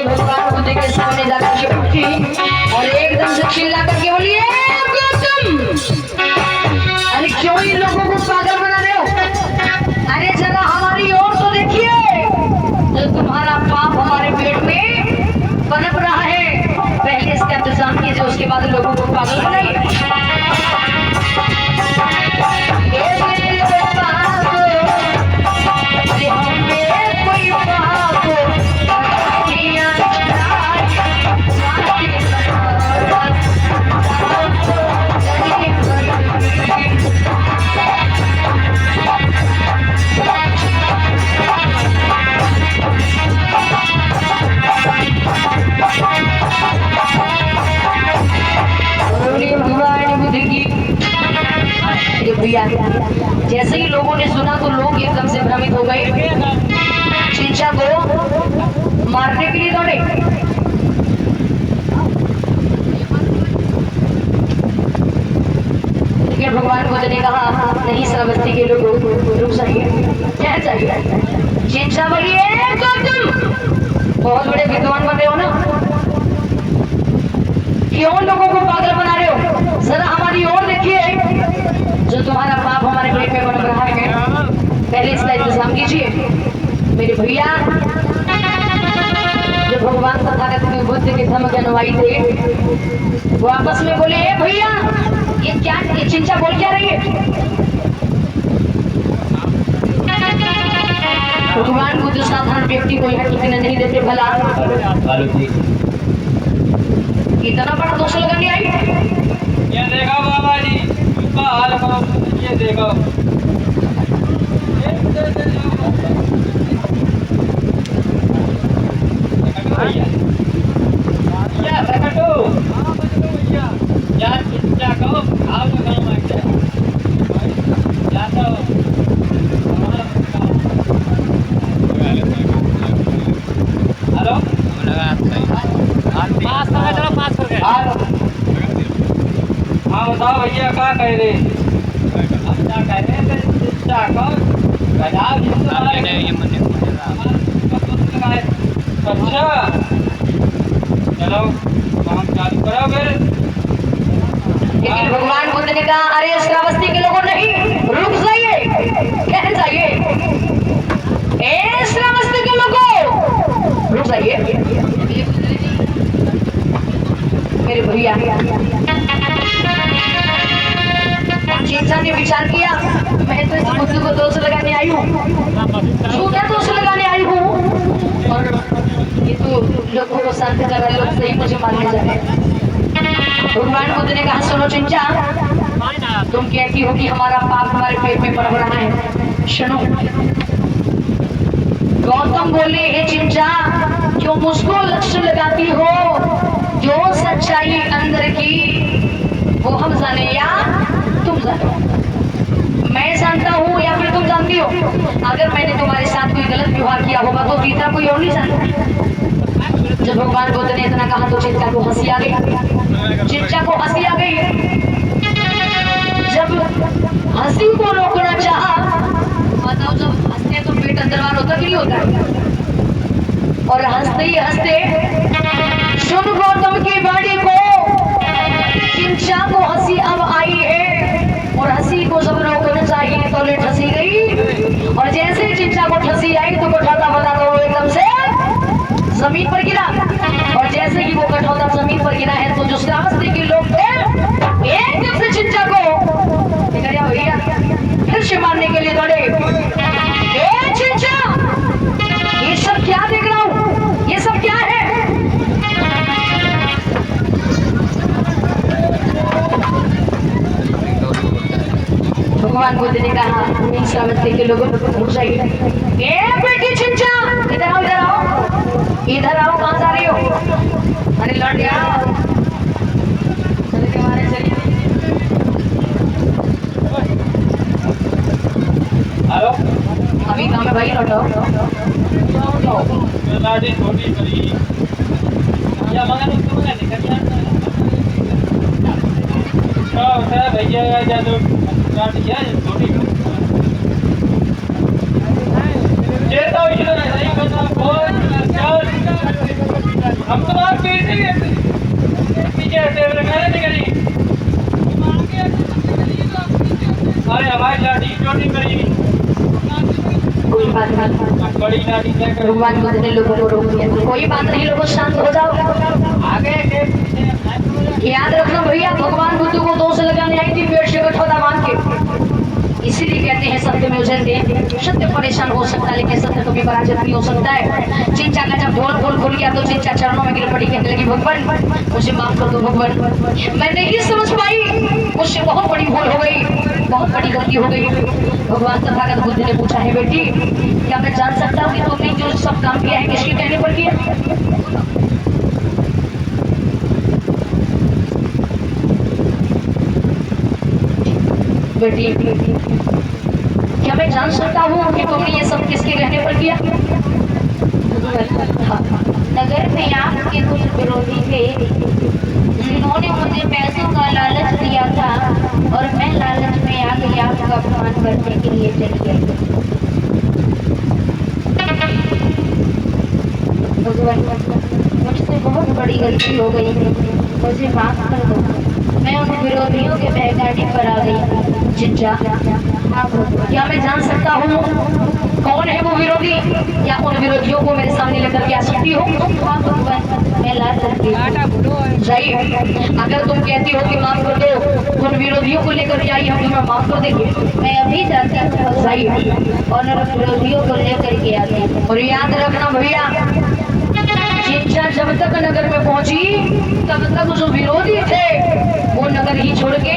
भगवान बुद्ध के सामने जाकर के उठी और एकदम से चिल्ला करके बोली, गौतम, अरे क्यों इन लोगों को पागल बना रहे हो? अरे जरा हमारी ओर तो देखिए, जो तुम्हारा पाप हमारे पेट में पनप रहा है, पहले इसका इंतजाम कीजिए, उसके बाद लोगों को पागल बनाइए। जैसे ही लोगों ने सुना तो लोग एकदम से भ्रमित हो गए, चिंचा को मारने के लिए दौड़े। लेकिन भगवान बुद्ध ने कहा, नहीं श्रावस्ती के लोगों रुक जाइए, क्या चाहिए? चिंचा बोली, तुम बहुत बड़े विद्वान बन रहे हो ना, क्यों लोगों को पागल बना रहे हो? जरा हमारी ओर देखिए, जो तुम्हारा पाप हमारे पेट में बन रहा है, पहले इसका इंतजाम कीजिए। मेरे भैया जो भगवान तथागत बुद्ध के धर्म के अनुयायी थे, वो आपस में बोले, भैया ये क्या, ये चिंचा बोल क्या रही है? भगवान बुद्ध साधारण व्यक्ति को यहाँ टिकने नहीं देते, भला इतना बड़ा दोष लगाने आई। ये देखो बाबा जी, उसका हाल ये देखो, बताओ भैया क्या कह रहे? क्या कह रहे? अच्छा चलो काम चालू करो फिर। लेकिन भगवान बुद्ध ने कहा, अरे श्रावस्ती के लोगों, नहीं, रुक जाइए, क्या चाहिए? ए श्रावस्ती के लोगों, रुक जाइए। मेरे भैया चिंचा ने विचार किया, मैं तो इस बुद्ध को दोष लगाने आई हूँ, झूठा दोष लगाने आई हूँ, और ये तो लोगों को शांत कर रहे, लोग सही मुझे मारने जा रहे। भगवान बुद्ध ने कहा, सुनो चिंचा, तुम कहती हो कि हमारा पाप हमारे पेट में पड़ रहा है, सुनो। गौतम बोले, हे चिंचा, क्यों मुझको लक्ष्य लगाती हो? जो सच्चाई अंदर की वो हम जाने या तुम जानो, मैं जानता हूँ या फिर तुम जानती हो। अगर मैंने तुम्हारे साथ कोई गलत व्यवहार किया होगा तो तीसरा कोई और नहीं जानता। जब भगवान बुद्ध ने इतना कहा तो चिंचा को हंसी आ गई, चिंचा को हंसी आ गई। जब हंसी को रोकना चाहा, बताओ, जब हंसते तो पेट अंदर बाहर होता कि नहीं होता है? और हंसते ही हंसते सुन गौतम की वाणी को, चिंचा को हंसी अब आई है, और हंसी को जब रोकना चाहिए तो लेट हंसी गई, और जैसे चिंचा को हंसी आई तो कठौता बना तो एकदम से जमीन पर गिरा, और जैसे ही वो कठौता जमीन पर गिरा है तो जो श्रावस्ती के लोग थे एकदम से चिंचा को भैया फिर से मारने के लिए दौड़े। चिंचा, ये सब क्या देख रहा हूँ, ये सब क्या है? भगवान बुद्ध ने कहा, श्रावस्ती के लोगों को रुक जाइए। बेटी चिंचा, इधर आओ, इधर आओ, इधर आओ, कहाँ जा रही हो? अरे लौट गया, चलिए हमारे, चलिए। हेलो, अभी कहाँ में भाई? लौटो। छोटी बड़ी या मगर भैया या तो छोटी चेता पीछे से लगाने नहीं करी। अरे हमारी लाठी चोटी करी। कोई बात नहीं, बड़ी लाठी क्या करूँ? भगवान बुद्ध ने लोगों को रोक दिया। कोई बात नहीं, लोगों शांत हो जाओ। आगे के पीछे याद रखना भैया, भगवान बुद्ध को दोष लगाने आई थी पेड़ से कठौता बांध के। इसीलिए कहते हैं सत्य में उजलते। सत्य परेशान हो सकता है लेकिन सत्य कभी पराजित नहीं हो सकता है। चिंचा का जब बोल बोल खुल गया तो चिंचा चरणों में गिर पड़ी, कहने लगी भगवान मुझे माफ कर दो भगवान, मैं नहीं समझ पाई, मुझसे बहुत बड़ी भूल हो गई, बहुत बड़ी गलती हो गई। भगवान तथागत बुद्ध ने पूछा है बेटी क्या मैं जान सकता हूँ कि तुमने जो सब काम किया है किसके कहने पर किया? बेटी क्या मैं जान सकता हूँ कि तुमने ये सब किसके कहने पर किया? नगर में आपके कुछ विरोधी थे जिन्होंने मुझे पैसों का लालच दिया था और मैं लालच में आके आपका अपमान करने के लिए चली गई। भगवान मुझसे बहुत बड़ी गलती हो गई है, मुझे माफ कर दो। मैं उन विरोधियों के बहकाने पर आ गई। चिंचा क्या मैं जान सकता हूँ कौन है वो विरोधी? क्या उन विरोधियों को मेरे सामने लेकर के आ सकती हो? हाँ भगवान मैं ला सकती हूँ। सही, अगर तुम कहती हो कि माफ कर दो उन विरोधियों को लेकर के आई, हम तुम्हें माफ कर देंगे। मैं अभी जाती हूँ सही, और उन विरोधियों को लेकर के आती हूँ। और याद रखना भैया, चिंचा जब तक नगर में पहुंची तब तक जो विरोधी थे वो नगर ही छोड़ के